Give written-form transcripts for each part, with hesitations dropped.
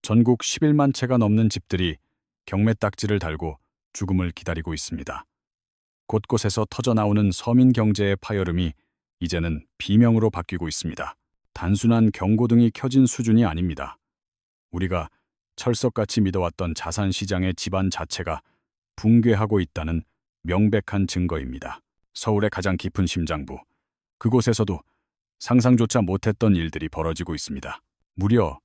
전국 11만 채가 넘는 집들이 경매 딱지를 달고 죽음을 기다리고 있습니다. 곳곳에서 터져나오는 서민 경제의 파열음이 이제는 비명으로 바뀌고 있습니다. 단순한 경고등이 켜진 수준이 아닙니다. 우리가 철석같이 믿어왔던 자산시장의 기반 자체가 붕괴하고 있다는 명백한 증거입니다. 서울의 가장 깊은 심장부, 그곳에서도 상상조차 못했던 일들이 벌어지고 있습니다. 무려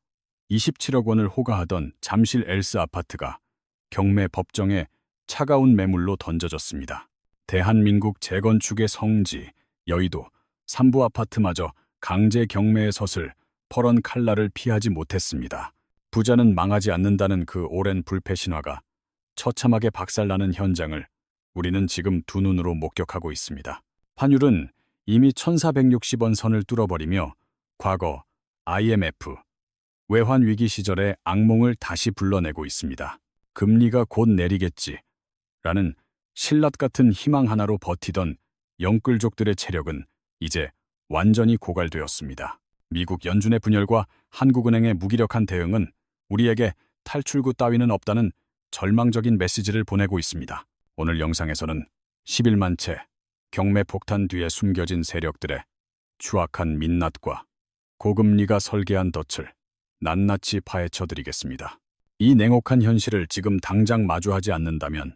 27억 원을 호가하던 잠실 엘스 아파트가 경매 법정에 차가운 매물로 던져졌습니다. 대한민국 재건축의 성지, 여의도 3부 아파트마저 강제 경매에 섰을 퍼런 칼날을 피하지 못했습니다. 부자는 망하지 않는다는 그 오랜 불패 신화가 처참하게 박살나는 현장을 우리는 지금 두 눈으로 목격하고 있습니다. 환율은 이미 1460원 선을 뚫어버리며 과거 IMF, 외환위기 시절의 악몽을 다시 불러내고 있습니다. 금리가 곧 내리겠지라는 신라 같은 희망 하나로 버티던 영끌족들의 체력은 이제 완전히 고갈되었습니다. 미국 연준의 분열과 한국은행의 무기력한 대응은 우리에게 탈출구 따위는 없다는 절망적인 메시지를 보내고 있습니다. 오늘 영상에서는 11만 채 경매 폭탄 뒤에 숨겨진 세력들의 추악한 민낯과 고금리가 설계한 덫을 낱낱이 파헤쳐드리겠습니다. 이 냉혹한 현실을 지금 당장 마주하지 않는다면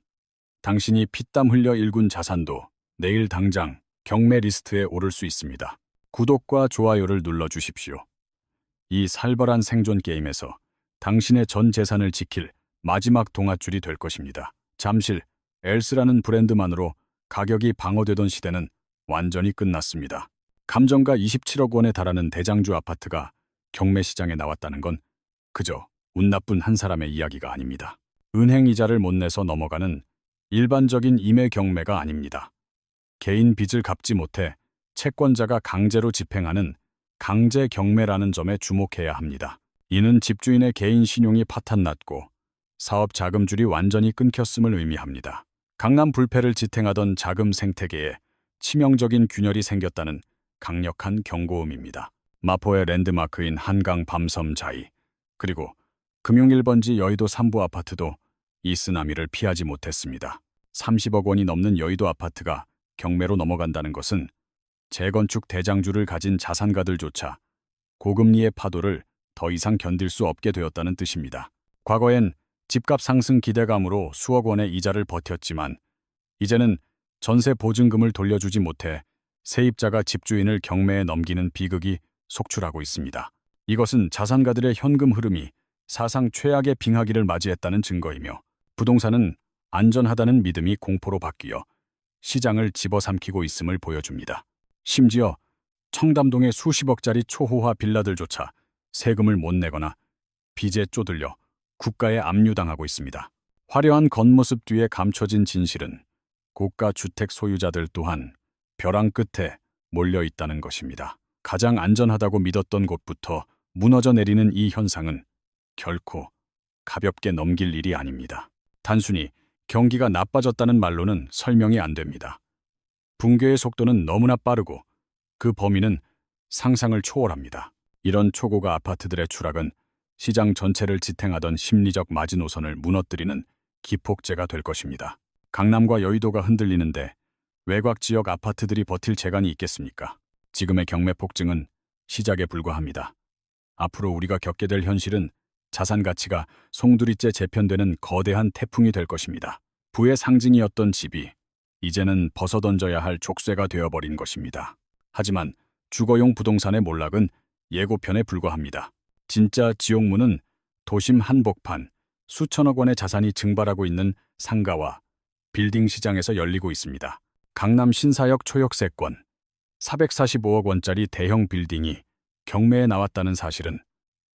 당신이 피땀 흘려 일군 자산도 내일 당장 경매 리스트에 오를 수 있습니다. 구독과 좋아요를 눌러주십시오. 이 살벌한 생존 게임에서 당신의 전 재산을 지킬 마지막 동아줄이 될 것입니다. 잠실 엘스라는 브랜드만으로 가격이 방어되던 시대는 완전히 끝났습니다. 감정가 27억 원에 달하는 대장주 아파트가 경매 시장에 나왔다는 건 그저 운 나쁜 한 사람의 이야기가 아닙니다. 은행 이자를 못 내서 넘어가는 일반적인 임의 경매가 아닙니다. 개인 빚을 갚지 못해 채권자가 강제로 집행하는 강제 경매라는 점에 주목해야 합니다. 이는 집주인의 개인 신용이 파탄났고 사업 자금줄이 완전히 끊겼음을 의미합니다. 강남 불패를 지탱하던 자금 생태계에 치명적인 균열이 생겼다는 강력한 경고음입니다. 마포의 랜드마크인 한강 밤섬 자이, 그리고 금융 1번지 여의도 3부 아파트도 이 쓰나미를 피하지 못했습니다. 30억 원이 넘는 여의도 아파트가 경매로 넘어간다는 것은 재건축 대장주를 가진 자산가들조차 고금리의 파도를 더 이상 견딜 수 없게 되었다는 뜻입니다. 과거엔 집값 상승 기대감으로 수억 원의 이자를 버텼지만 이제는 전세 보증금을 돌려주지 못해 세입자가 집주인을 경매에 넘기는 비극이 속출하고 있습니다. 이것은 자산가들의 현금 흐름이 사상 최악의 빙하기를 맞이했다는 증거이며 부동산은 안전하다는 믿음이 공포로 바뀌어 시장을 집어삼키고 있음을 보여줍니다. 심지어 청담동의 수십억짜리 초호화 빌라들조차 세금을 못 내거나 빚에 쪼들려 국가에 압류당하고 있습니다. 화려한 겉모습 뒤에 감춰진 진실은 고가 주택 소유자들 또한 벼랑 끝에 몰려 있다는 것입니다. 가장 안전하다고 믿었던 곳부터 무너져 내리는 이 현상은 결코 가볍게 넘길 일이 아닙니다. 단순히 경기가 나빠졌다는 말로는 설명이 안 됩니다. 붕괴의 속도는 너무나 빠르고 그 범위는 상상을 초월합니다. 이런 초고가 아파트들의 추락은 시장 전체를 지탱하던 심리적 마지노선을 무너뜨리는 기폭제가 될 것입니다. 강남과 여의도가 흔들리는데 외곽 지역 아파트들이 버틸 재간이 있겠습니까? 지금의 경매 폭증은 시작에 불과합니다. 앞으로 우리가 겪게 될 현실은 자산 가치가 송두리째 재편되는 거대한 태풍이 될 것입니다. 부의 상징이었던 집이 이제는 벗어던져야 할 족쇄가 되어버린 것입니다. 하지만 주거용 부동산의 몰락은 예고편에 불과합니다. 진짜 지옥문은 도심 한복판, 수천억 원의 자산이 증발하고 있는 상가와 빌딩 시장에서 열리고 있습니다. 강남 신사역 초역세권, 445억 원짜리 대형 빌딩이 경매에 나왔다는 사실은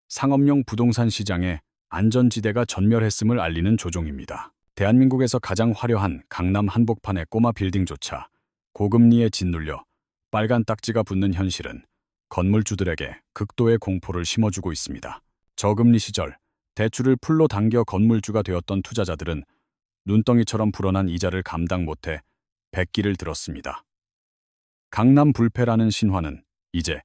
상업용 부동산 시장의 안전지대가 전멸했음을 알리는 조종입니다. 대한민국에서 가장 화려한 강남 한복판의 꼬마 빌딩조차 고금리에 짓눌려 빨간 딱지가 붙는 현실은 건물주들에게 극도의 공포를 심어주고 있습니다. 저금리 시절 대출을 풀로 당겨 건물주가 되었던 투자자들은 눈덩이처럼 불어난 이자를 감당 못해 백기를 들었습니다. 강남 불패라는 신화는 이제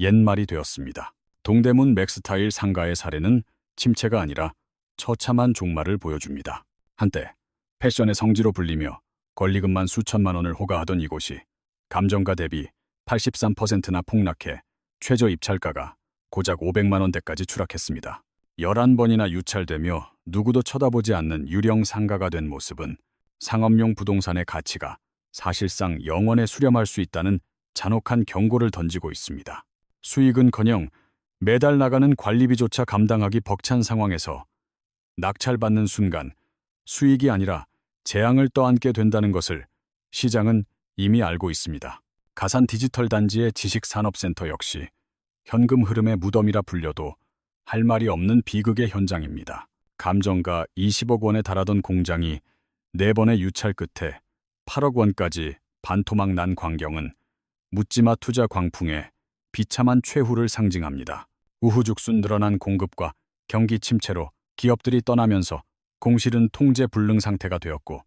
옛말이 되었습니다. 동대문 맥스타일 상가의 사례는 침체가 아니라 처참한 종말을 보여줍니다. 한때 패션의 성지로 불리며 권리금만 수천만 원을 호가하던 이곳이 감정가 대비 83%나 폭락해 최저 입찰가가 고작 500만 원대까지 추락했습니다. 11번이나 유찰되며 누구도 쳐다보지 않는 유령 상가가 된 모습은 상업용 부동산의 가치가 사실상 영원에 수렴할 수 있다는 잔혹한 경고를 던지고 있습니다. 수익은커녕 매달 나가는 관리비조차 감당하기 벅찬 상황에서 낙찰받는 순간 수익이 아니라 재앙을 떠안게 된다는 것을 시장은 이미 알고 있습니다. 가산 디지털 단지의 지식산업센터 역시 현금 흐름의 무덤이라 불려도 할 말이 없는 비극의 현장입니다. 감정가 20억 원에 달하던 공장이 4번의 유찰 끝에 8억 원까지 반토막 난 광경은 묻지마 투자 광풍에 비참한 최후를 상징합니다. 우후죽순 늘어난 공급과 경기 침체로 기업들이 떠나면서 공실은 통제 불능 상태가 되었고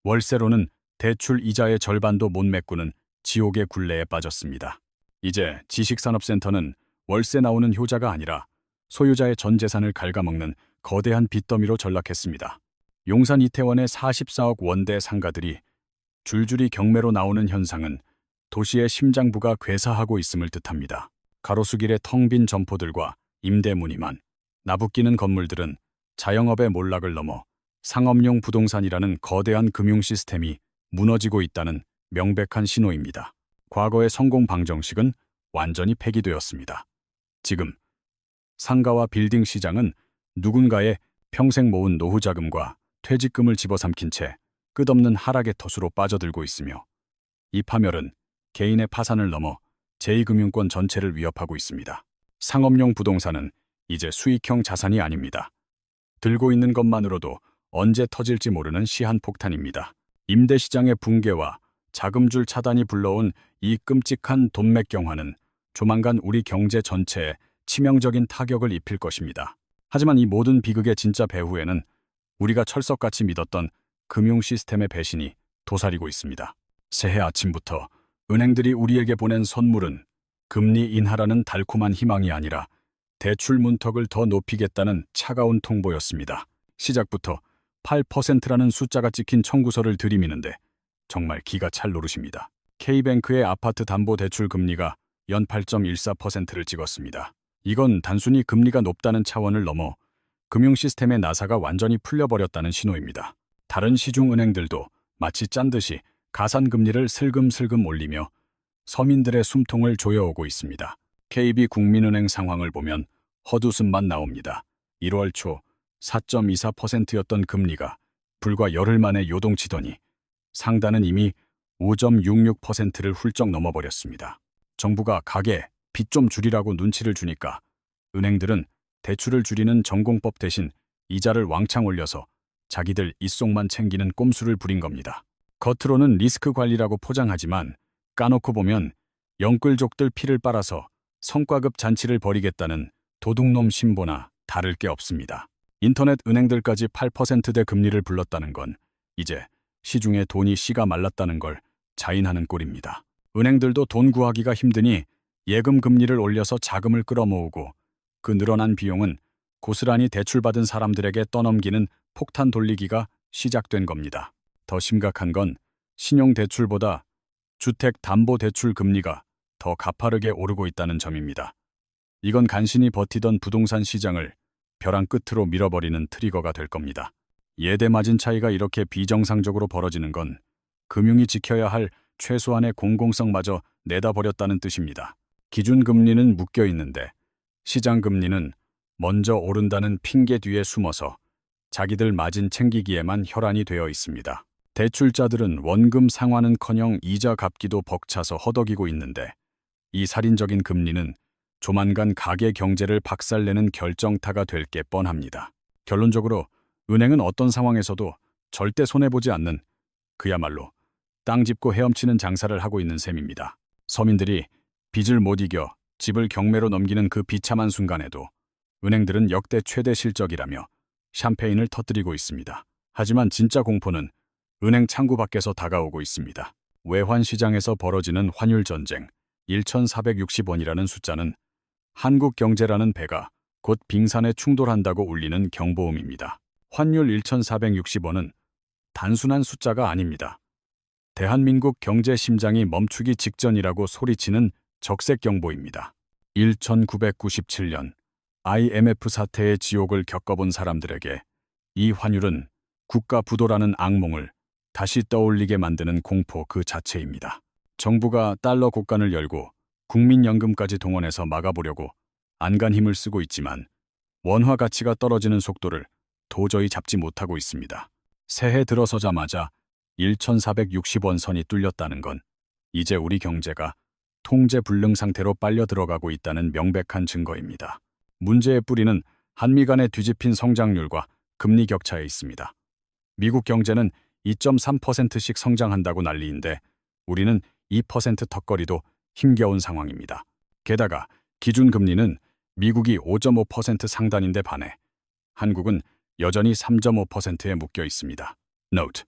월세로는 대출 이자의 절반도 못 메꾸는 지옥의 굴레에 빠졌습니다. 이제 지식산업센터는 월세 나오는 효자가 아니라 소유자의 전 재산을 갉아먹는 거대한 빚더미로 전락했습니다. 용산 이태원의 44억 원대 상가들이 줄줄이 경매로 나오는 현상은 도시의 심장부가 괴사하고 있음을 뜻합니다. 가로수길의 텅 빈 점포들과 임대 문의만 나부끼는 건물들은 자영업의 몰락을 넘어 상업용 부동산이라는 거대한 금융 시스템이 무너지고 있다는 명백한 신호입니다. 과거의 성공 방정식은 완전히 폐기되었습니다. 지금 상가와 빌딩 시장은 누군가의 평생 모은 노후 자금과 퇴직금을 집어삼킨 채 끝없는 하락의 터수로 빠져들고 있으며 이 파멸은 개인의 파산을 넘어 제2금융권 전체를 위협하고 있습니다. 상업용 부동산은 이제 수익형 자산이 아닙니다. 들고 있는 것만으로도 언제 터질지 모르는 시한폭탄입니다. 임대시장의 붕괴와 자금줄 차단이 불러온 이 끔찍한 돈맥경화는 조만간 우리 경제 전체에 치명적인 타격을 입힐 것입니다. 하지만 이 모든 비극의 진짜 배후에는 우리가 철석같이 믿었던 금융 시스템의 배신이 도사리고 있습니다. 새해 아침부터 은행들이 우리에게 보낸 선물은 금리 인하라는 달콤한 희망이 아니라 대출 문턱을 더 높이겠다는 차가운 통보였습니다. 시작부터 8%라는 숫자가 찍힌 청구서를 들이미는데 정말 기가 찰 노릇입니다. K뱅크의 아파트 담보 대출 금리가 연 8.14%를 찍었습니다. 이건 단순히 금리가 높다는 차원을 넘어 금융 시스템의 나사가 완전히 풀려버렸다는 신호입니다. 다른 시중은행들도 마치 짠듯이 가산금리를 슬금슬금 올리며 서민들의 숨통을 조여오고 있습니다. KB국민은행 상황을 보면 헛웃음만 나옵니다. 1월 초 4.24%였던 금리가 불과 열흘 만에 요동치더니 상단은 이미 5.66%를 훌쩍 넘어버렸습니다. 정부가 가계, 빚 좀 줄이라고 눈치를 주니까 은행들은 대출을 줄이는 전공법 대신 이자를 왕창 올려서 자기들 입속만 챙기는 꼼수를 부린 겁니다. 겉으로는 리스크 관리라고 포장하지만 까놓고 보면 영끌족들 피를 빨아서 성과급 잔치를 벌이겠다는 도둑놈 신보나 다를 게 없습니다. 인터넷 은행들까지 8%대 금리를 불렀다는 건 이제 시중에 돈이 씨가 말랐다는 걸 자인하는 꼴입니다. 은행들도 돈 구하기가 힘드니 예금 금리를 올려서 자금을 끌어모으고 그 늘어난 비용은 고스란히 대출받은 사람들에게 떠넘기는 폭탄 돌리기가 시작된 겁니다. 더 심각한 건 신용대출보다 주택담보대출 금리가 더 가파르게 오르고 있다는 점입니다. 이건 간신히 버티던 부동산 시장을 벼랑 끝으로 밀어버리는 트리거가 될 겁니다. 예대 마진 차이가 이렇게 비정상적으로 벌어지는 건 금융이 지켜야 할 최소한의 공공성마저 내다버렸다는 뜻입니다. 기준금리는 묶여 있는데 시장금리는 먼저 오른다는 핑계 뒤에 숨어서 자기들 마진 챙기기에만 혈안이 되어 있습니다. 대출자들은 원금 상환은커녕 이자 갚기도 벅차서 허덕이고 있는데 이 살인적인 금리는 조만간 가계 경제를 박살내는 결정타가 될 게 뻔합니다. 결론적으로 은행은 어떤 상황에서도 절대 손해보지 않는 그야말로 땅 짚고 헤엄치는 장사를 하고 있는 셈입니다. 서민들이 빚을 못 이겨 집을 경매로 넘기는 그 비참한 순간에도 은행들은 역대 최대 실적이라며 샴페인을 터뜨리고 있습니다. 하지만 진짜 공포는 은행 창구 밖에서 다가오고 있습니다. 외환시장에서 벌어지는 환율 전쟁 1,460원이라는 숫자는 한국 경제라는 배가 곧 곧 빙산에 충돌한다고 울리는 경보음입니다. 환율 1,460원은 단순한 숫자가 아닙니다. 대한민국 경제 심장이 멈추기 직전이라고 소리치는 적색 경보입니다. 1997년 IMF 사태의 지옥을 겪어본 사람들에게 이 환율은 국가 부도라는 악몽을 다시 떠올리게 만드는 공포 그 자체입니다. 정부가 달러 국간을 열고 국민연금까지 동원해서 막아보려고 안간 힘을 쓰고 있지만 원화 가치가 떨어지는 속도를 도저히 잡지 못하고 있습니다. 새해 들어서자마자 1,460원 선이 뚫렸다는 건 이제 우리 경제가 통제 불능 상태로 빨려 들어가고 있다는 명백한 증거입니다. 문제의 뿌리는 한미 간의 뒤집힌 성장률과 금리 격차에 있습니다. 미국 경제는 2.3%씩 성장한다고 난리인데 우리는 2% 턱걸이도 힘겨운 상황입니다. 게다가 기준금리는 미국이 5.5% 상단인데 반해 한국은 여전히 3.5%에 묶여 있습니다. Note: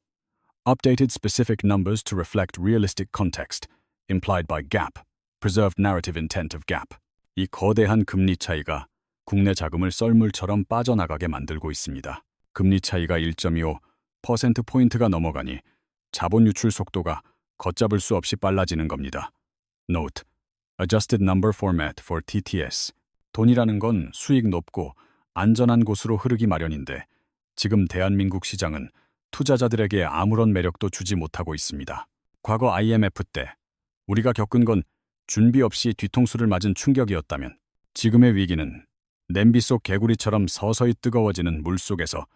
Updated specific numbers to reflect realistic context implied by gap, preserved narrative intent of gap. 이 거대한 금리 차이가 국내 자금을 썰물처럼 빠져나가게 만들고 있습니다. 금리 차이가 1.25%포인트가 넘어가니 자본 유출 속도가 걷잡을 수 없이 빨라지는 겁니다. Note: Adjusted number format for TTS. 돈이라는 건 수익 높고 안전한 곳으로 흐르기 마련인데 지금 대한민국 시장은 투자자들에게 아무런 매력도 주지 못하고 있습니다. 과거 IMF 때 우리가 겪은 건 준비 없이 뒤통수를 맞은 충격이었다면 지금의 위기는 냄비 속 개구리처럼 서서히 뜨거워지는 물 속에서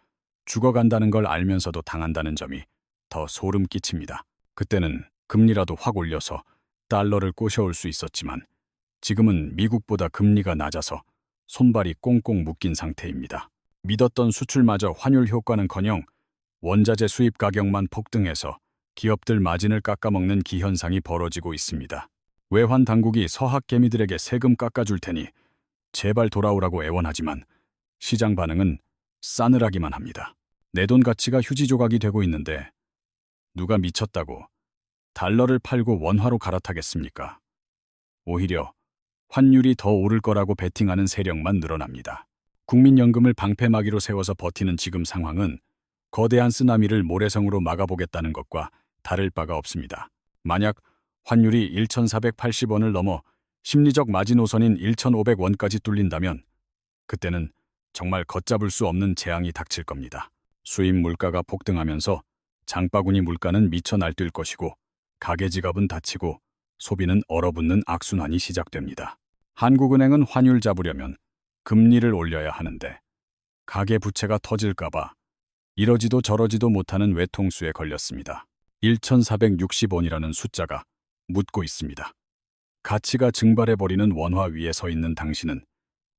죽어간다는 걸 알면서도 당한다는 점이 더 소름 끼칩니다. 그때는 금리라도 확 올려서 달러를 꼬셔올 수 있었지만 지금은 미국보다 금리가 낮아서 손발이 꽁꽁 묶인 상태입니다. 믿었던 수출마저 환율 효과는커녕 원자재 수입 가격만 폭등해서 기업들 마진을 깎아먹는 기현상이 벌어지고 있습니다. 외환 당국이 서학개미들에게 세금 깎아줄 테니 제발 돌아오라고 애원하지만 시장 반응은 싸늘하기만 합니다. 내 돈 가치가 휴지 조각이 되고 있는데 누가 미쳤다고 달러를 팔고 원화로 갈아타겠습니까? 오히려 환율이 더 오를 거라고 베팅하는 세력만 늘어납니다. 국민연금을 방패막이로 세워서 버티는 지금 상황은 거대한 쓰나미를 모래성으로 막아보겠다는 것과 다를 바가 없습니다. 만약 환율이 1,480원을 넘어 심리적 마지노선인 1,500원까지 뚫린다면 그때는 정말 걷잡을 수 없는 재앙이 닥칠 겁니다. 수입 물가가 폭등하면서 장바구니 물가는 미쳐 날뛸 것이고 가계 지갑은 닫히고 소비는 얼어붙는 악순환이 시작됩니다. 한국은행은 환율 잡으려면 금리를 올려야 하는데 가계 부채가 터질까봐 이러지도 저러지도 못하는 외통수에 걸렸습니다. 1,460원이라는 숫자가 묻고 있습니다. 가치가 증발해버리는 원화 위에 서 있는 당신은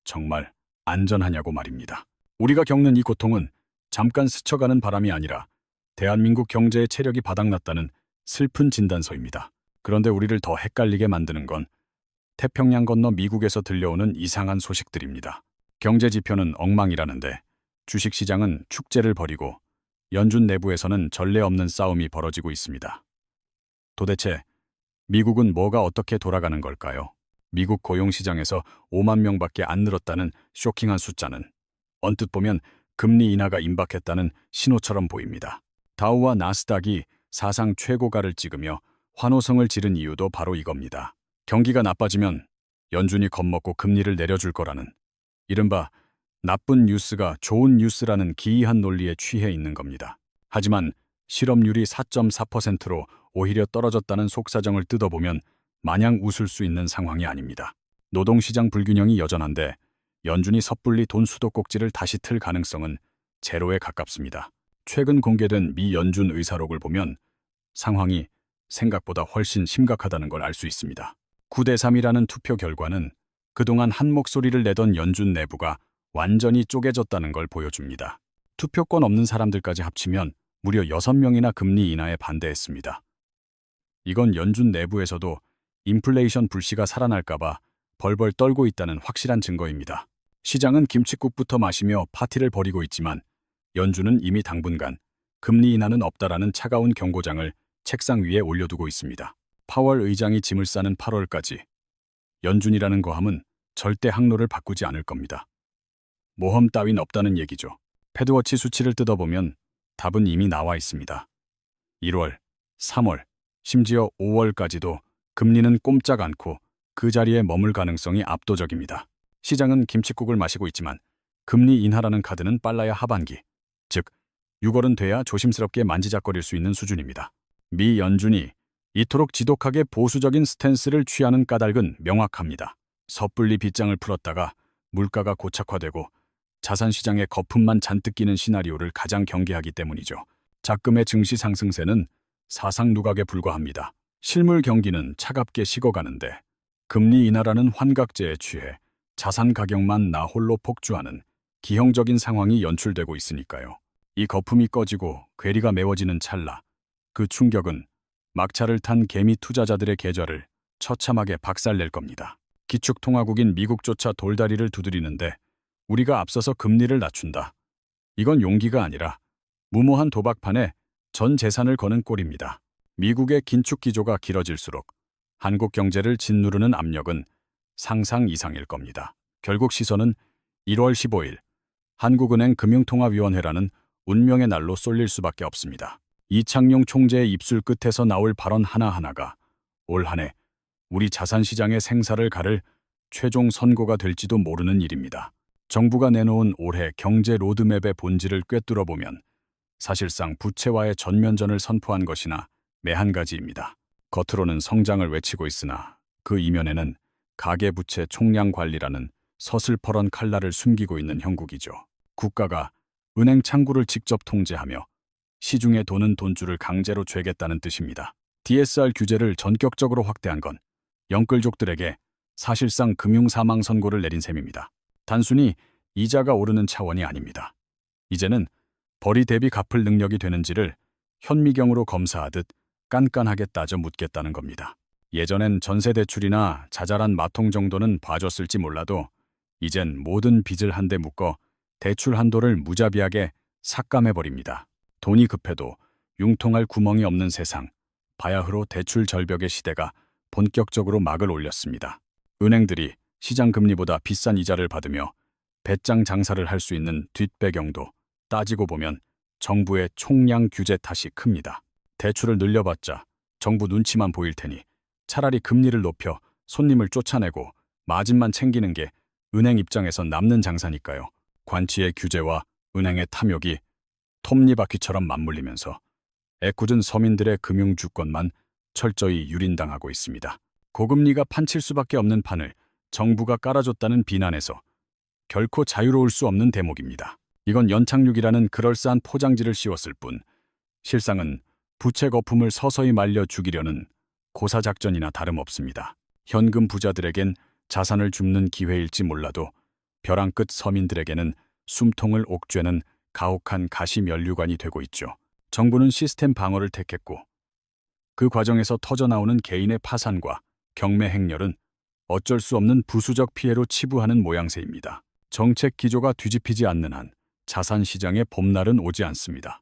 정말 안전하냐고 말입니다. 우리가 겪는 이 고통은 잠깐 스쳐가는 바람이 아니라 대한민국 경제의 체력이 바닥났다는 슬픈 진단서입니다. 그런데 우리를 더 헷갈리게 만드는 건 태평양 건너 미국에서 들려오는 이상한 소식들입니다. 경제 지표는 엉망이라는데 주식시장은 축제를 벌이고 연준 내부에서는 전례 없는 싸움이 벌어지고 있습니다. 도대체 미국은 뭐가 어떻게 돌아가는 걸까요? 미국 고용시장에서 5만 명밖에 안 늘었다는 쇼킹한 숫자는 언뜻 보면 금리 인하가 임박했다는 신호처럼 보입니다. 다우와 나스닥이 사상 최고가를 찍으며 환호성을 지른 이유도 바로 이겁니다. 경기가 나빠지면 연준이 겁먹고 금리를 내려줄 거라는 이른바 나쁜 뉴스가 좋은 뉴스라는 기이한 논리에 취해 있는 겁니다. 하지만 실업률이 4.4%로 오히려 떨어졌다는 속사정을 뜯어보면 마냥 웃을 수 있는 상황이 아닙니다. 노동시장 불균형이 여전한데 연준이 섣불리 돈 수도꼭지를 다시 틀 가능성은 제로에 가깝습니다. 최근 공개된 미 연준 의사록을 보면 상황이 생각보다 훨씬 심각하다는 걸 알 수 있습니다. 9대3이라는 투표 결과는 그동안 한 목소리를 내던 연준 내부가 완전히 쪼개졌다는 걸 보여줍니다. 투표권 없는 사람들까지 합치면 무려 6명이나 금리 인하에 반대했습니다. 이건 연준 내부에서도 인플레이션 불씨가 살아날까봐 벌벌 떨고 있다는 확실한 증거입니다. 시장은 김칫국부터 마시며 파티를 벌이고 있지만 연준은 이미 당분간 금리 인하는 없다라는 차가운 경고장을 책상 위에 올려두고 있습니다. 파월 의장이 짐을 싸는 8월까지 연준이라는 거함은 절대 항로를 바꾸지 않을 겁니다. 모험 따윈 없다는 얘기죠. 패드워치 수치를 뜯어보면 답은 이미 나와 있습니다. 1월, 3월, 심지어 5월까지도 금리는 꼼짝 않고 그 자리에 머물 가능성이 압도적입니다. 시장은 김칫국을 마시고 있지만 금리 인하라는 카드는 빨라야 하반기, 즉 6월은 돼야 조심스럽게 만지작거릴 수 있는 수준입니다. 미 연준이 이토록 지독하게 보수적인 스탠스를 취하는 까닭은 명확합니다. 섣불리 빗장을 풀었다가 물가가 고착화되고 자산시장에 거품만 잔뜩 끼는 시나리오를 가장 경계하기 때문이죠. 작금의 증시 상승세는 사상 누각에 불과합니다. 실물 경기는 차갑게 식어가는데 금리 인하라는 환각제에 취해 자산 가격만 나홀로 폭주하는 기형적인 상황이 연출되고 있으니까요. 이 거품이 꺼지고 괴리가 메워지는 찰나 그 충격은 막차를 탄 개미 투자자들의 계좌를 처참하게 박살낼 겁니다. 기축통화국인 미국조차 돌다리를 두드리는데 우리가 앞서서 금리를 낮춘다. 이건 용기가 아니라 무모한 도박판에 전 재산을 거는 꼴입니다. 미국의 긴축 기조가 길어질수록 한국 경제를 짓누르는 압력은 상상 이상일 겁니다. 결국 시선은 1월 15일 한국은행 금융통화위원회라는 운명의 날로 쏠릴 수밖에 없습니다. 이창용 총재의 입술 끝에서 나올 발언 하나하나가 올 한해 우리 자산시장의 생사를 가를 최종 선고가 될지도 모르는 일입니다. 정부가 내놓은 올해 경제 로드맵의 본질을 꿰뚫어보면 사실상 부채와의 전면전을 선포한 것이나 매한가지입니다. 겉으로는 성장을 외치고 있으나 그 이면에는 가계부채 총량 관리라는 서슬퍼런 칼날을 숨기고 있는 형국이죠. 국가가 은행 창구를 직접 통제하며 시중에 도는 돈줄을 강제로 죄겠다는 뜻입니다. DSR 규제를 전격적으로 확대한 건 영끌족들에게 사실상 금융사망 선고를 내린 셈입니다. 단순히 이자가 오르는 차원이 아닙니다. 이제는 벌이 대비 갚을 능력이 되는지를 현미경으로 검사하듯 깐깐하게 따져 묻겠다는 겁니다. 예전엔 전세대출이나 자잘한 마통 정도는 봐줬을지 몰라도 이젠 모든 빚을 한데 묶어 대출 한도를 무자비하게 삭감해버립니다. 돈이 급해도 융통할 구멍이 없는 세상, 바야흐로 대출 절벽의 시대가 본격적으로 막을 올렸습니다. 은행들이 시장 금리보다 비싼 이자를 받으며 배짱 장사를 할 수 있는 뒷배경도 따지고 보면 정부의 총량 규제 탓이 큽니다. 대출을 늘려봤자 정부 눈치만 보일 테니 차라리 금리를 높여 손님을 쫓아내고 마진만 챙기는 게 은행 입장에선 남는 장사니까요. 관치의 규제와 은행의 탐욕이 톱니바퀴처럼 맞물리면서 애꿎은 서민들의 금융주권만 철저히 유린당하고 있습니다. 고금리가 판칠 수밖에 없는 판을 정부가 깔아줬다는 비난에서 결코 자유로울 수 없는 대목입니다. 이건 연착륙이라는 그럴싸한 포장지를 씌웠을 뿐 실상은 부채 거품을 서서히 말려 죽이려는 고사작전이나 다름없습니다. 현금 부자들에겐 자산을 줍는 기회일지 몰라도 벼랑 끝 서민들에게는 숨통을 옥죄는 가혹한 가시면류관이 되고 있죠. 정부는 시스템 방어를 택했고 그 과정에서 터져나오는 개인의 파산과 경매 행렬은 어쩔 수 없는 부수적 피해로 치부하는 모양새입니다. 정책 기조가 뒤집히지 않는 한 자산시장의 봄날은 오지 않습니다.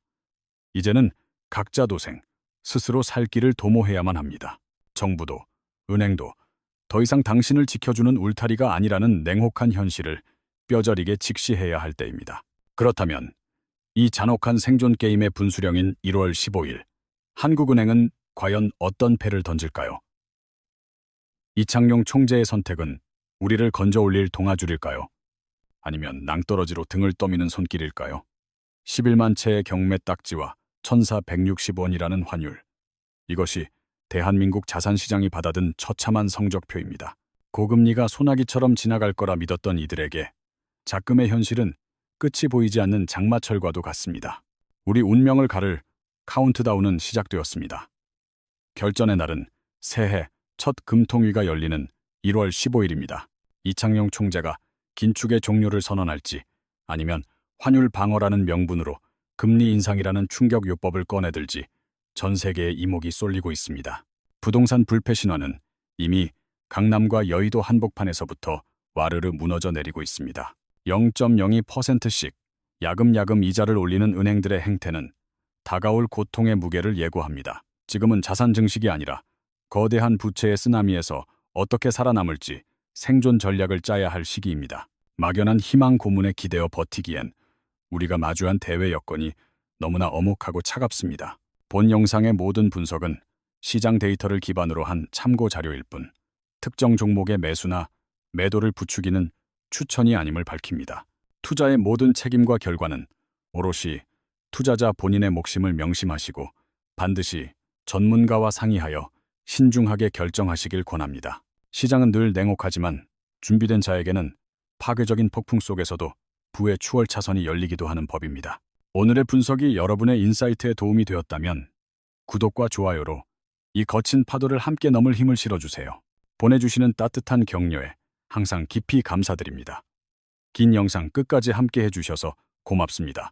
이제는 각자 도생, 스스로 살 길을 도모해야만 합니다. 정부도, 은행도 더 이상 당신을 지켜주는 울타리가 아니라는 냉혹한 현실을 뼈저리게 직시해야 할 때입니다. 그렇다면 이 잔혹한 생존 게임의 분수령인 1월 15일, 한국은행은 과연 어떤 패를 던질까요? 이창용 총재의 선택은 우리를 건져 올릴 동아줄일까요? 아니면 낭떠러지로 등을 떠미는 손길일까요? 11만 채의 경매 딱지와 1,460원이라는 환율. 이것이 대한민국 자산시장이 받아든 처참한 성적표입니다. 고금리가 소나기처럼 지나갈 거라 믿었던 이들에게 작금의 현실은 끝이 보이지 않는 장마철과도 같습니다. 우리 운명을 가를 카운트다운은 시작되었습니다. 결전의 날은 새해 첫 금통위가 열리는 1월 15일입니다. 이창용 총재가 긴축의 종료를 선언할지 아니면 환율 방어라는 명분으로 금리 인상이라는 충격 요법을 꺼내들지 전 세계에 이목이 쏠리고 있습니다. 부동산 불패 신화는 이미 강남과 여의도 한복판에서부터 와르르 무너져 내리고 있습니다. 0.02%씩 야금야금 이자를 올리는 은행들의 행태는 다가올 고통의 무게를 예고합니다. 지금은 자산 증식이 아니라 거대한 부채의 쓰나미에서 어떻게 살아남을지 생존 전략을 짜야 할 시기입니다. 막연한 희망 고문에 기대어 버티기엔 우리가 마주한 대외 여건이 너무나 엄혹하고 차갑습니다. 본 영상의 모든 분석은 시장 데이터를 기반으로 한 참고 자료일 뿐 특정 종목의 매수나 매도를 부추기는 추천이 아님을 밝힙니다. 투자의 모든 책임과 결과는 오롯이 투자자 본인의 몫임을 명심하시고 반드시 전문가와 상의하여 신중하게 결정하시길 권합니다. 시장은 늘 냉혹하지만 준비된 자에게는 파괴적인 폭풍 속에서도 부의 추월 차선이 열리기도 하는 법입니다. 오늘의 분석이 여러분의 인사이트에 도움이 되었다면 구독과 좋아요로 이 거친 파도를 함께 넘을 힘을 실어주세요. 보내주시는 따뜻한 격려에 항상 깊이 감사드립니다. 긴 영상 끝까지 함께 해주셔서 고맙습니다.